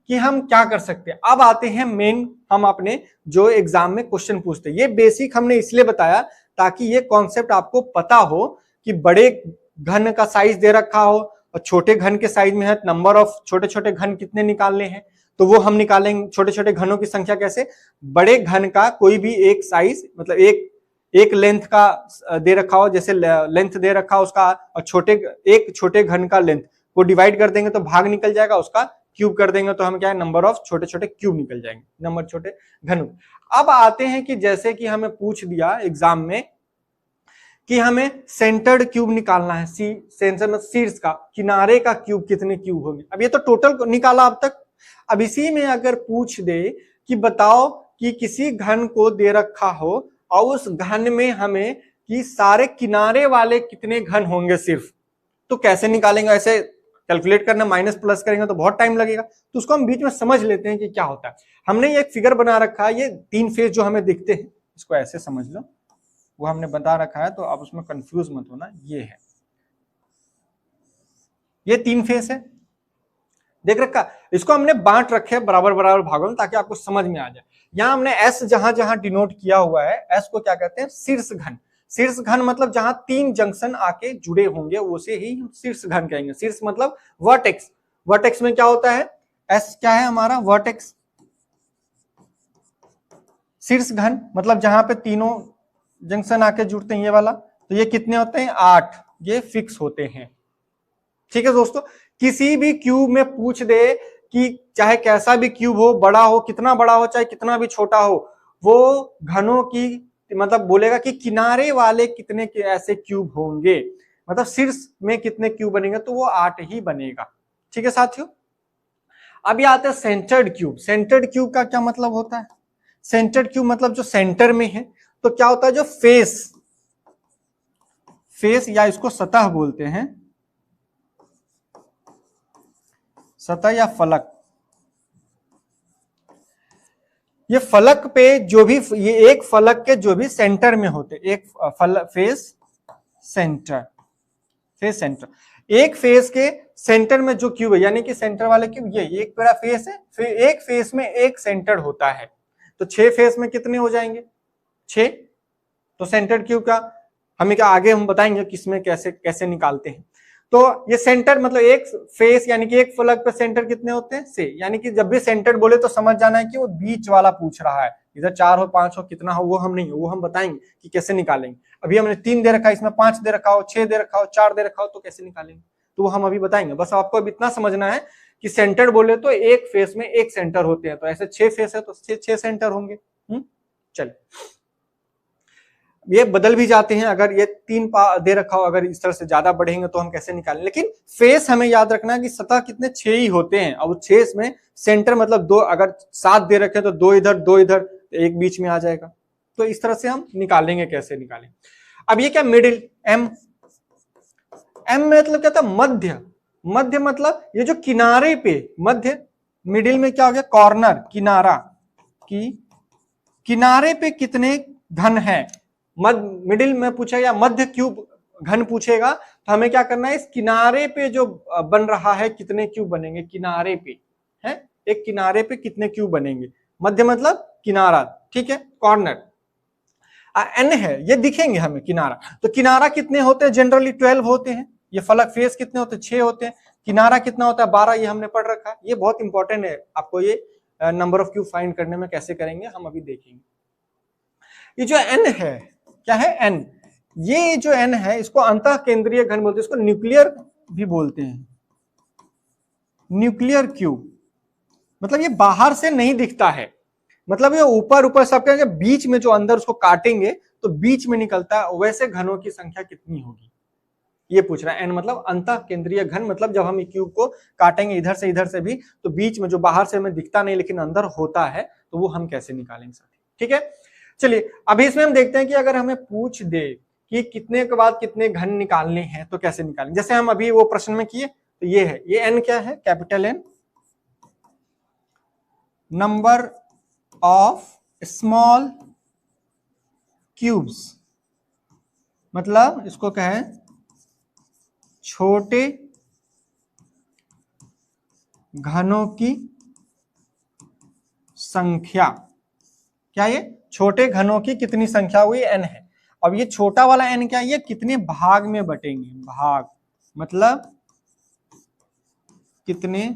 कि हम क्या कर सकते हैं। अब आते हैं मेन, हम अपने जो एग्जाम में क्वेश्चन पूछते हैं। ये बेसिक हमने इसलिए बताया ताकि ये कॉन्सेप्ट आपको पता हो कि बड़े घन का साइज दे रखा हो और छोटे घन के साइज में है नंबर ऑफ छोटे छोटे घन कितने निकालने हैं, तो वो हम निकालेंगे। छोटे छोटे घनों की संख्या कैसे, बड़े घन का कोई भी एक साइज, मतलब एक लेंथ का दे रखा हो, जैसे लेंथ दे रखा हो उसका, और एक छोटे घन का लेंथ को डिवाइड कर देंगे तो भाग निकल जाएगा, उसका क्यूब कर देंगे तो हम क्या है, नंबर ऑफ छोटे छोटे क्यूब निकल जाएंगे, नंबर छोटे घन। अब आते हैं कि जैसे कि हमें पूछ दिया एग्जाम में कि हमें सेंटर्ड क्यूब निकालना है, सेंटर में शीर्ष का, किनारे का क्यूब कितने क्यूब होंगे। अब ये तो टोटल निकाला अब तक। अब इसी में अगर पूछ दे कि बताओ कि किसी घन को दे रखा हो और उस घन में हमें कि सारे किनारे वाले कितने घन होंगे सिर्फ, तो कैसे निकालेंगे। ऐसे कैलकुलेट करना, माइनस प्लस करेंगे तो बहुत टाइम लगेगा, तो उसको हम बीच में समझ लेते हैं कि क्या होता है। हमने ये एक फिगर बना रखा है, ये 3 फेज जो हमें दिखते हैं इसको ऐसे समझ लो, वो हमने बता रखा है, तो आप उसमें कंफ्यूज मत होना। ये है, ये 3 फेस है, देख रखा। इसको हमने बांट रखे बराबर बराबर भागों में ताकि आपको समझ में आ जाए। यहां हमने एस जहां जहां डिनोट किया हुआ है, एस को क्या कहते हैं, शीर्ष घन। शीर्ष घन मतलब जहां 3 जंक्शन आके जुड़े होंगे उसे ही हम शीर्ष घन कहेंगे। शीर्ष मतलब वर्टेक्स, वर्टेक्स में क्या होता है, एस क्या है हमारा, वर्टेक्स। शीर्ष घन मतलब जहां पे तीनों जंक्शन आके जुड़ते हैं, ये वाला, तो ये कितने होते हैं, 8, ये फिक्स होते हैं। ठीक है दोस्तों, किसी भी क्यूब में पूछ दे कि चाहे कैसा भी क्यूब हो, बड़ा हो, कितना बड़ा हो, चाहे कितना भी छोटा हो, वो घनों की मतलब बोलेगा कि किनारे वाले कितने ऐसे क्यूब होंगे, मतलब शीर्ष में कितने क्यूब बनेंगे, तो वो 8 ही बनेगा। ठीक है साथियों, अभी आते हैं सेंटर्ड क्यूब। सेंटर्ड क्यूब का क्या मतलब होता है, सेंटर्ड क्यूब मतलब जो सेंटर में है, तो क्या होता है, जो फेस या इसको सतह बोलते हैं, सतह या फलक, ये फलक पे जो भी, ये एक फलक के जो भी सेंटर में होते, एक फेस सेंटर, फेस सेंटर, एक फेस के सेंटर में जो क्यूब है, यानी कि सेंटर वाले क्यूब, ये एक पूरा फेस है, फिर एक फेस में एक सेंटर होता है, तो 6 फेस में कितने हो जाएंगे, 6। तो सेंटर क्यूब का हमें क्या आगे हम बताएंगे किसमें कैसे कैसे निकालते हैं। तो ये सेंटर मतलब एक फेस यानी कि एक फलक पे सेंटर कितने होते हैं, 6। यानी कि जब भी सेंटर बोले तो समझ जाना है कि वो बीच वाला पूछ रहा है, इधर 4 हो 5 हो कितना हो वो हम नहीं, वो हम बताएंगे कि कैसे निकालेंगे। अभी हमने 3 दे रखा है, इसमें 5 दे रखा हो, 6 दे रखा हो, 4 दे रखा हो, तो कैसे निकालेंगे, तो वो हम अभी बताएंगे। बस आपको अब इतना समझना है कि सेंटर बोले तो एक फेस में एक सेंटर होते हैं, तो ऐसे 6 फेस है तो 6 सेंटर होंगे। चलिए, ये बदल भी जाते हैं, अगर ये 3 दे रखा हो, अगर इस तरह से ज्यादा बढ़ेंगे तो हम कैसे निकालें, लेकिन फेस हमें याद रखना है कि सतह कितने 6 ही होते हैं, और 6 में सेंटर मतलब 2, अगर 7 दे रखे तो 2 इधर 2 इधर, एक बीच में आ जाएगा। तो इस तरह से हम निकालेंगे, कैसे निकालें। अब ये क्या, मिडिल, एम, एम मतलब क्या था, मध्य, मध्य मतलब ये जो किनारे पे मध्य, मिडिल में क्या हो गया, कॉर्नर, किनारा, की किनारे पे कितने घन है, मिडिल में पूछेगा, मध्य क्यूब घन पूछेगा, तो हमें क्या करना है, इस किनारे पे जो बन रहा है कितने क्यूब बनेंगे, किनारे पे है, एक किनारे पे कितने क्यूब बनेंगे, मध्य मतलब किनारा, ठीक है, कॉर्नर। एन है, ये दिखेंगे हमें किनारा, तो किनारा कितने होते हैं, जनरली 12 होते हैं। ये फलक फेस कितने होते हैं, 6 होते हैं। किनारा कितना होता है, 12, ये हमने पढ़ रखा है। ये बहुत इंपॉर्टेंट है आपको, ये नंबर ऑफ क्यूब फाइंड करने में कैसे करेंगे हम अभी देखेंगे। ये जो एन है, क्या है, एन, ये जो एन है इसको अंतः केंद्रीय घन बोलते हैं, इसको न्यूक्लियर भी बोलते हैं, न्यूक्लियर क्यूब। मतलब ये बाहर से नहीं दिखता है, मतलब ये ऊपर ऊपर सब कहेंगे, बीच में जो अंदर उसको काटेंगे तो बीच में निकलता है, वैसे घनों की संख्या कितनी होगी, ये पूछ रहा है। एन मतलब अंतः केंद्रीय घन, मतलब जब हम क्यूब को काटेंगे इधर से भी, तो बीच में जो बाहर से हमें दिखता नहीं लेकिन अंदर होता है, तो वो हम कैसे निकालेंगे साथी, ठीक है। चलिए, अभी इसमें हम देखते हैं कि अगर हमें पूछ दे कि कितने के बाद कितने घन निकालने हैं तो कैसे निकालेंगे। जैसे हम अभी वो प्रश्न में किए, तो ये है, ये एन क्या है, capital N, number of small cubes, मतलब इसको कहें छोटे घनों की संख्या, क्या ये छोटे घनों की कितनी संख्या हुई, n है। अब ये छोटा वाला n क्या है, ये कितने भाग में बटेंगे, भाग मतलब कितने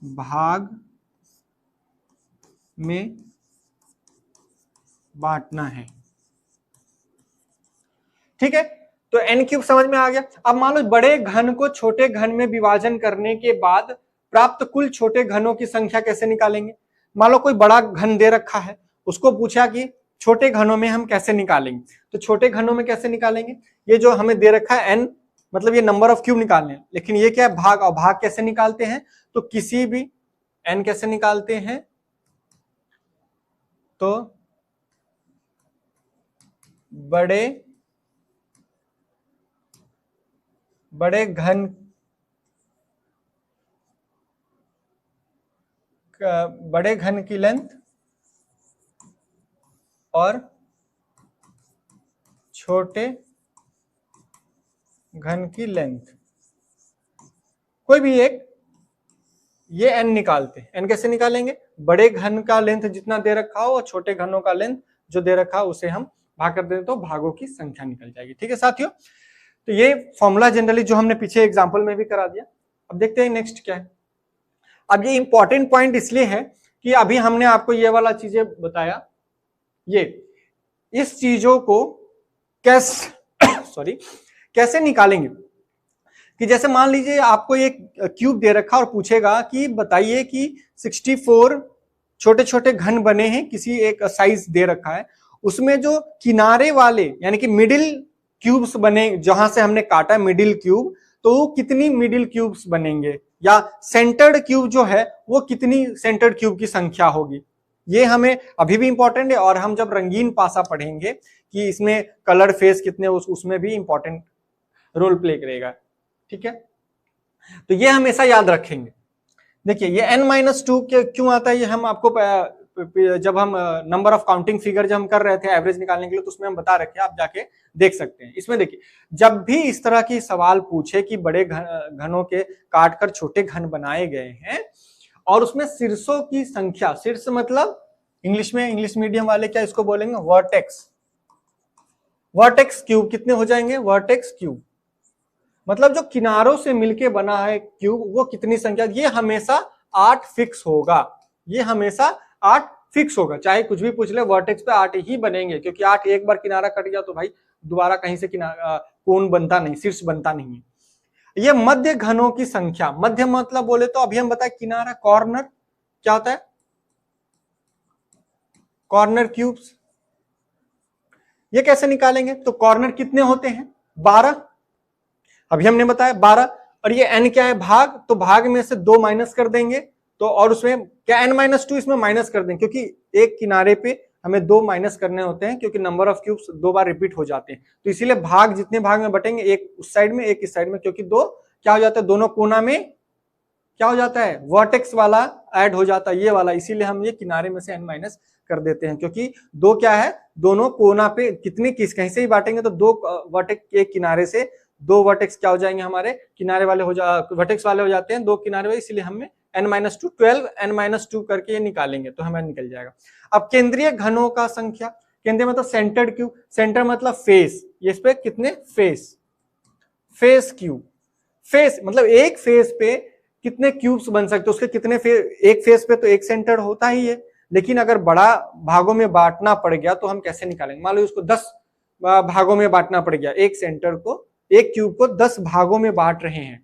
भाग में बांटना है। ठीक है, तो n क्यूब समझ में आ गया। अब मान लो बड़े घन को छोटे घन में विभाजन करने के बाद प्राप्त कुल छोटे घनों की संख्या कैसे निकालेंगे। मान लो कोई बड़ा घन दे रखा है, उसको पूछा कि छोटे घनों में हम कैसे निकालेंगे, तो छोटे घनों में कैसे निकालेंगे, ये जो हमें दे रखा है n, मतलब ये नंबर ऑफ क्यूब निकालने हैं, लेकिन ये क्या है भाग, और भाग कैसे निकालते हैं, तो किसी भी n कैसे निकालते हैं, तो बड़े घन की लेंथ और छोटे घन की लेंथ, कोई भी एक, ये n निकालते हैं। n कैसे निकालेंगे, बड़े घन का लेंथ जितना दे रखा हो और छोटे घनों का लेंथ जो दे रखा हो उसे हम भाग कर दें तो भागों की संख्या निकल जाएगी। ठीक है साथियों, तो ये फॉर्मूला जनरली जो हमने पीछे एग्जांपल में भी करा दिया। अब देखते हैं नेक्स्ट क्या है। अब ये इंपॉर्टेंट पॉइंट इसलिए है कि अभी हमने आपको ये वाला चीजें बताया, ये इस चीजों को कैसे निकालेंगे, कि जैसे मान लीजिए आपको एक क्यूब दे रखा और पूछेगा कि बताइए कि 64 छोटे छोटे घन बने हैं, किसी एक साइज दे रखा है, उसमें जो किनारे वाले यानी कि मिडिल क्यूब्स बने, जहां से हमने काटा मिडिल क्यूब, तो कितनी मिडिल क्यूब्स बनेंगे, या सेंटर्ड क्यूब जो है वो कितनी सेंटर्ड क्यूब की संख्या होगी। ये हमें अभी भी इंपॉर्टेंट है, और हम जब रंगीन पासा पढ़ेंगे कि इसमें कलर फेस कितने, उसमें भी इंपॉर्टेंट रोल प्ले करेगा। ठीक है, तो ये हमेशा याद रखेंगे। देखिए ये n-2 क्यों आता है, ये हम आपको जब हम नंबर ऑफ काउंटिंग फिगर जब हम कर रहे थे एवरेज निकालने के लिए, तो उसमें हम बता रखे, आप जाके देख सकते हैं। इसमें देखिए जब भी इस तरह की सवाल पूछे कि बड़े घनों के काट कर छोटे घन बनाए गए हैं और उसमें शीर्षों की संख्या, शीर्ष मतलब इंग्लिश में, इंग्लिश मीडियम वाले क्या इसको बोलेंगे, वर्टेक्स, वर्टेक्स क्यूब कितने हो जाएंगे, वर्टेक्स क्यूब मतलब जो किनारों से मिलके बना है क्यूब, वो कितनी संख्या, ये हमेशा 8 फिक्स होगा, ये हमेशा 8 फिक्स होगा, चाहे कुछ भी पूछ ले, वर्टेक्स पे 8 ही बनेंगे, क्योंकि 8 एक बार किनारा कट गया तो भाई दोबारा कहीं से कोण बनता नहीं, शीर्ष बनता नहीं है। ये मध्य घनों की संख्या, मध्य मतलब बोले तो अभी हम बताए किनारा, कॉर्नर क्या होता है, कॉर्नर क्यूब्स, ये कैसे निकालेंगे, तो कॉर्नर कितने होते हैं, 12, अभी हमने बताया 12, और ये n क्या है, भाग, तो भाग में से 2 माइनस कर देंगे, तो और उसमें क्या n-2 इसमें माइनस कर देंगे, क्योंकि एक किनारे पे हमें 2 माइनस करने होते हैं, क्योंकि number of cubes 2 bar repeat हो जाते हैं, तो इसीलिए भाग जितने भाग में बटेंगे, एक उस साइड में एक इस साइड में, क्योंकि 2 क्या हो जाता है, दोनों कोना में क्या हो जाता है, वर्टेक्स वाला ऐड हो जाता है, ये वाला, इसीलिए हम ये किनारे में से n- कर देते हैं, क्योंकि 2 क्या है, दोनों कोना पे कितने कहीं से ही बांटेंगे तो 2 वर्टेक्स एक किनारे से 2 वर्टेक्स क्या हो जाएंगे, हमारे किनारे वाले वर्टेक्स वाले हो जाते हैं, 2 किनारे वाले, इसलिए हमें n-2 12 n-2 करके ये निकालेंगे तो हमें निकल जाएगा। अब केंद्रीय घनों का संख्या, केंद्रीय मतलब सेंटर्ड क्यूब, सेंटर मतलब फेस, ये इस पे कितने फेस, फेस क्यूब, फेस मतलब एक फेस पे कितने क्यूब्स बन सकते, उसके कितने एक फेस पे तो एक सेंटर होता ही है, लेकिन अगर बड़ा भागों में बांटना पड़ गया तो हम कैसे निकालेंगे, मान लो उसको 10 भागों में बांटना पड़ गया, एक सेंटर को, एक क्यूब को 10 भागों में बांट रहे हैं,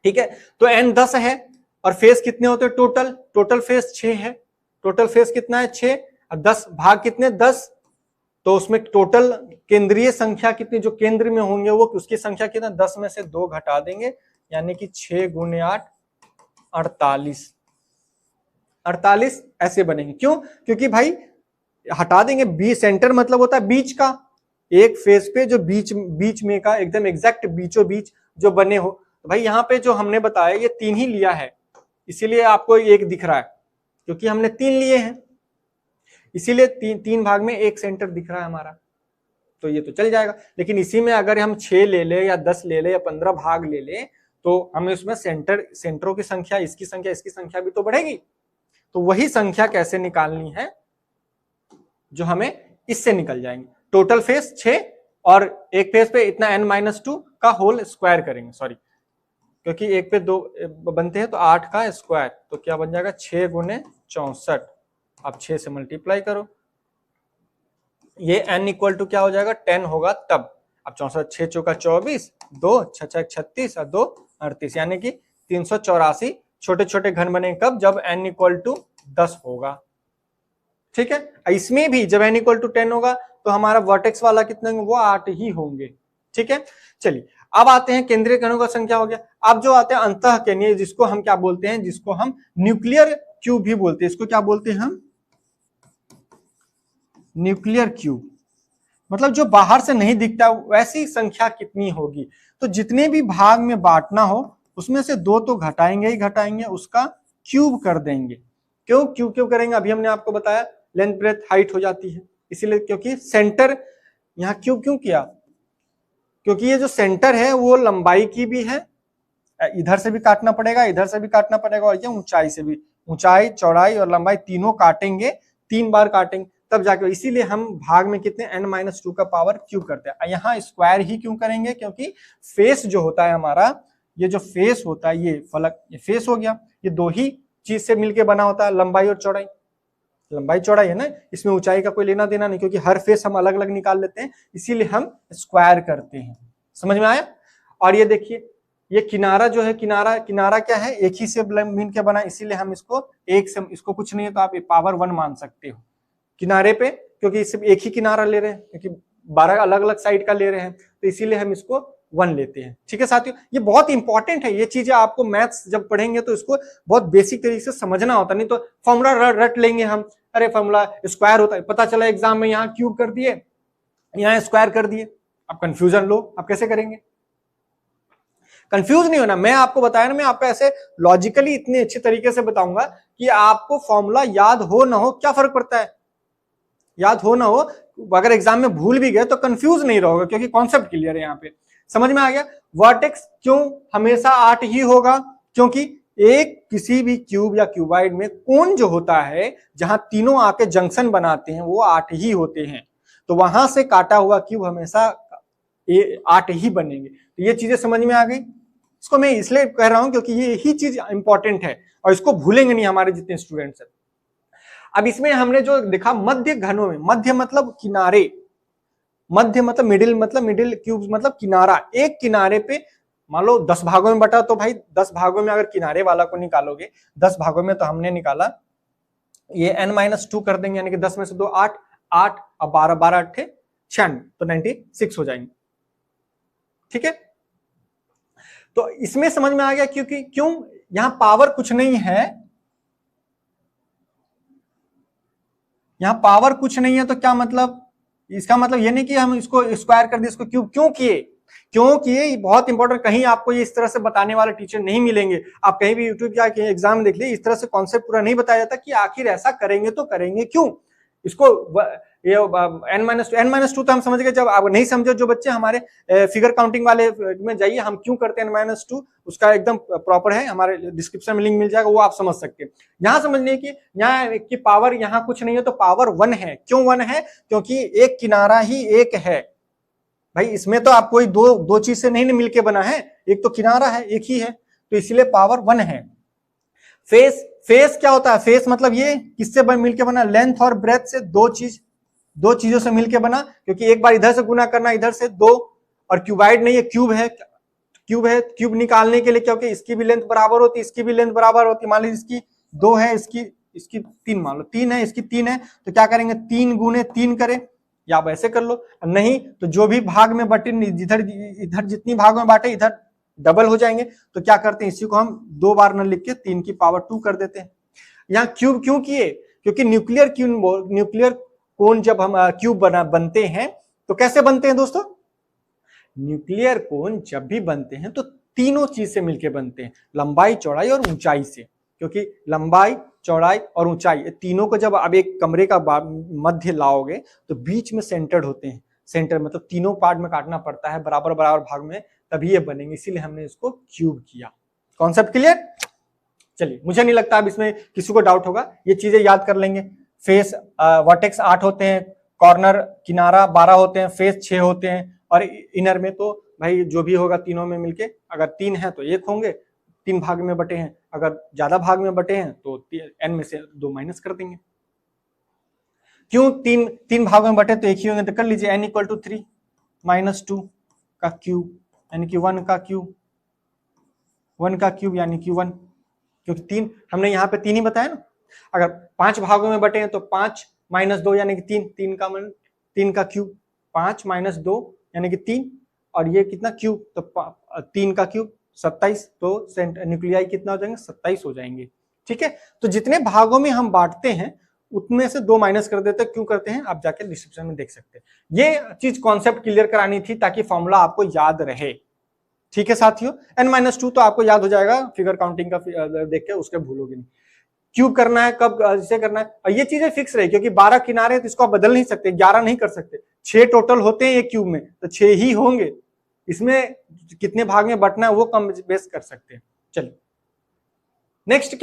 ठीक है, तो n 10 है, और फेस कितने होते हैं, टोटल फेस 6 है, टोटल फेस कितना है 6, और 10 भाग कितने 10, तो उसमें टोटल केंद्रीय संख्या कितनी, जो केंद्र में होंगे वो उसकी संख्या कितना, 10 में से 2 घटा देंगे, यानी कि 6 गुणे 8 48, 48 ऐसे बनेंगे। क्यों, क्योंकि भाई हटा देंगे, बी सेंटर मतलब होता है बीच का, एक फेस पे जो बीच में का एकदम एग्जैक्ट बीचों बीच जो बने हो, तो भाई यहाँ पे जो हमने बताया ये 3 ही लिया है, इसीलिए आपको एक दिख रहा है, क्योंकि हमने 3 लिए हैं, इसीलिए 3 भाग में एक सेंटर दिख रहा है हमारा, तो ये तो चल जाएगा। लेकिन इसी में अगर हम 6 ले ले या 10 ले ले या 15 भाग ले ले, तो हमें उसमें सेंटरों की संख्या, इसकी संख्या भी तो बढ़ेगी, तो वही संख्या कैसे निकालनी है जो हमें इससे निकल जाएंगे। टोटल फेस 6 और एक फेस पे इतना n-2 का होल स्क्वायर करेंगे, सॉरी क्योंकि एक पे 2 बनते हैं तो 8 का स्क्वायर, तो क्या बन जाएगा 6 गुने 64। अब 6 से मल्टीप्लाई करो, ये n इक्वल टू क्या हो जाएगा 10 होगा तब। अब 64 6 चौका 24, 2 6 36 और 2 38, यानी कि 384 छोटे छोटे घन बने कब, जब n इक्वल टू 10 होगा। ठीक है, इसमें भी जब n इक्वल टू 10 होगा तो हमारा वर्टेक्स वाला कितने होंगे, वो 8 ही होंगे। ठीक है, चलिए अब आते हैं केंद्रीय कणों का संख्या हो गया। अब जो आते हैं अंतः केंद्रीय, जिसको हम क्या बोलते हैं, जिसको हम न्यूक्लियर क्यूब भी बोलते हैं। इसको क्या बोलते हैं हम, न्यूक्लियर क्यूब। मतलब जो बाहर से नहीं दिखता वैसी संख्या कितनी होगी, तो जितने भी भाग में बांटना हो उसमें से 2 तो घटाएंगे ही घटाएंगे, उसका क्यूब कर देंगे। क्यों क्यों करेंगे, अभी हमने आपको बताया लेंथ ब्रेथ हाइट हो जाती है, इसीलिए क्योंकि सेंटर यहाँ क्यों किया, क्योंकि ये जो सेंटर है वो लंबाई की भी है, इधर से भी काटना पड़ेगा, इधर से भी काटना पड़ेगा, और ये ऊंचाई से भी, ऊंचाई चौड़ाई और लंबाई तीनों काटेंगे, 3 बार काटेंगे तब जाके, इसीलिए हम भाग में कितने n-2 का पावर क्यूब करते हैं। यहाँ स्क्वायर ही क्यों करेंगे, क्योंकि फेस जो होता है हमारा, ये जो फेस होता है, ये फलक, ये फेस हो गया, ये 2 ही चीज से मिलके बना होता है, लंबाई और चौड़ाई। लंबाई चौड़ाई है ना, इसमें ऊंचाई का कोई लेना देना नहीं, क्योंकि हर फेस हम अलग अलग निकाल लेते हैं, इसीलिए हम स्क्वायर करते हैं। समझ में आया। और ये देखिए, ये किनारा जो है, किनारा क्या है, एक ही से मिल के बना, इसीलिए हम इसको एक से, इसको कुछ नहीं है तो आप पावर 1 मान सकते हो किनारे पे, क्योंकि सिर्फ एक ही किनारा ले रहे हैं, क्योंकि 12 अलग अलग साइड का ले रहे हैं, तो इसीलिए हम इसको 1 लेते हैं। ठीक है साथियों, ये बहुत इंपॉर्टेंट है, ये चीजें आपको मैथ्स जब पढ़ेंगे तो इसको बहुत बेसिक तरीके से समझना होता है, नहीं तो फॉर्मूला रट लेंगे हम, अरे फॉर्मूला स्क्वायर होता है, पता चला एग्जाम में यहाँ क्यूब कर दिए, यहाँ स्क्वायर कर दिए, अब कंफ्यूजन लो, आप कैसे करेंगे। कंफ्यूज नहीं होना, मैं आपको बताया ना, मैं आपको ऐसे लॉजिकली इतने अच्छे तरीके से बताऊंगा कि आपको फॉर्मूला याद हो ना हो क्या फर्क पड़ता है, याद हो ना हो, अगर एग्जाम में भूल भी गए तो कंफ्यूज नहीं रहोगे, क्योंकि कॉन्सेप्ट क्लियर है। यहाँ पे समझ में आ गया। वर्टेक्स क्यों हमेशा 8 ही होगा, क्योंकि एक किसी भी क्यूब या क्यूबाइड में कोण जो होता है, जहां तीनों आके जंक्शन बनाते हैं, वो 8 ही होते हैं, तो वहां से काटा हुआ क्यूब हमेशा 8 ही बनेंगे। तो ये चीजें समझ में आ गई। इसको मैं इसलिए कह रहा हूं क्योंकि ये ही चीज इंपॉर्टेंट है और इसको भूलेंगे नहीं हमारे जितने स्टूडेंट्स हैं। अब इसमें हमने जो देखा मध्य घनों में, मध्य मतलब किनारे, मध्य मतलब मिडिल क्यूब मतलब किनारा, एक किनारे पे मान लो 10 भागों में बटा, तो भाई 10 भागों में अगर किनारे वाला को निकालोगे, 10 भागों में तो हमने निकाला, ये n-2 कर देंगे, यानी कि 10 में से 2 8 8 और 12 12 8 96, तो 96 हो जाएंगे। ठीक है, तो इसमें समझ में आ गया क्योंकि क्यों यहां पावर कुछ नहीं है, यहां पावर कुछ नहीं है, तो क्या मतलब, इसका मतलब ये नहीं कि हम इसको स्क्वायर कर दिए, इसको क्यूब क्यों किए, ये बहुत इंपॉर्टेंट। कहीं आपको ये इस तरह से बताने वाले टीचर नहीं मिलेंगे, आप कहीं भी यूट्यूब या कहीं एग्जाम देख लीजिए, इस तरह से कॉन्सेप्ट पूरा नहीं बताया जाता कि आखिर ऐसा करेंगे तो करेंगे क्यों। इसको ये n-2 तो हम समझ गए। जब आप नहीं समझे जो बच्चे, हमारे फिगर काउंटिंग वाले में जाइए, हम क्यों करते हैं n-2, उसका एकदम प्रॉपर है, हमारे डिस्क्रिप्शन में लिंक मिल जाएगा, वो आप समझ सकते हैं। यहाँ समझने की, यहाँ की पावर यहाँ कुछ नहीं है तो पावर 1 है। क्यों 1 है, क्योंकि एक किनारा ही एक है भाई, इसमें तो आप कोई दो चीज से नहीं मिलके बना है, एक तो किनारा है, एक ही है, तो इसलिए पावर 1 है। फेस क्या होता है, फेस मतलब ये किससे मिलके बना, लेंथ और ब्रेथ से, दो चीजों से मिलके बना, क्योंकि एक बार इधर से गुना करना, इधर से 2, और क्यूबाइड नहीं है, क्यूब निकालने के लिए, क्योंकि इसकी भी लेंथ बराबर होती है, इसकी भी लेंथ बराबर होती है। मान लीजिए इसकी 2 है, इसकी 3, मान लो 3 है, इसकी 3 है, तो क्या करेंगे, 3 गुने 3 करें, या आप ऐसे कर लो, नहीं तो जो भी भाग में बटे, इधर जितनी भाग में बांटे इधर डबल हो जाएंगे, तो क्या करते हैं, इसी को हम 2 बार न लिख के 3 की पावर 2 कर देते हैं। यहाँ क्यूब क्यों किए, क्योंकि न्यूक्लियर कोण जब हम क्यूब बनते हैं तो कैसे बनते हैं दोस्तों, न्यूक्लियर कोण जब भी बनते हैं तो तीनों चीज से मिलकर बनते हैं, लंबाई चौड़ाई और ऊंचाई से, क्योंकि लंबाई चौड़ाई और ऊंचाई तीनों को जब अब एक कमरे का मध्य लाओगे तो बीच में सेंटर्ड होते हैं, सेंटर मतलब तीनों पार्ट में काटना पड़ता है बराबर भाग में, तभी ये बनेंगे, इसीलिए हमने इसको क्यूब किया। Concept clear. चलिए, मुझे नहीं लगता अब इसमें किसी को डाउट होगा, ये चीजें याद कर लेंगे। फेस वर्टेक्स 8 होते हैं, कॉर्नर किनारा 12 होते हैं, फेस 6 होते हैं, और इनर में तो भाई जो भी होगा तीनों में मिलके, अगर 3 है तो 1 होंगे, 3 भाग में बटे हैं, अगर ज्यादा भाग में बटे हैं तो n में से 2 माइनस कर देंगे। क्यों 3 भाग में बटे तो एक ही होंगे, तो कर लीजिए n इक्वल टू 3 माइनस 2 का क्यूब, यानी कि 1 का क्यूब, 1 का क्यूब यानी कि 1, क्योंकि 3 हमने यहाँ पे 3 ही बताया ना। अगर 5 भागों में बटे हैं तो 5 माइनस 2 यानी कि 3, 3 का क्यूब, 5 माइनस 2 यानी कि 3, और ये कितना क्यूब, तो 3 का क्यूब 27, तो न्यूक्लियाई कितना हो जाएंगे, 27 हो जाएंगे। ठीक है, तो जितने भागों में हम बांटते हैं उतने से 2 माइनस कर देते हैं। क्यों करते हैं आप जाके डिस्क्रिप्शन में देख सकते हैं। ये चीज कॉन्सेप्ट क्लियर करानी थी ताकि फॉर्मूला आपको याद रहे। ठीक है साथियों, n-2 तो आपको याद हो जाएगा, फिगर काउंटिंग का देख के उसके भूलोगे नहीं। क्यूब करना है कब, इसे करना है, और ये चीजें फिक्स रही क्योंकि 12 किनारे तो इसको आप बदल नहीं सकते, 11 नहीं कर सकते, 6 टोटल होते हैं एक क्यूब में, तो 6 ही होंगे। इसमें कितने भाग में बंटना है वो कम बेस कर सकते हैं। चलिए नेक्स्ट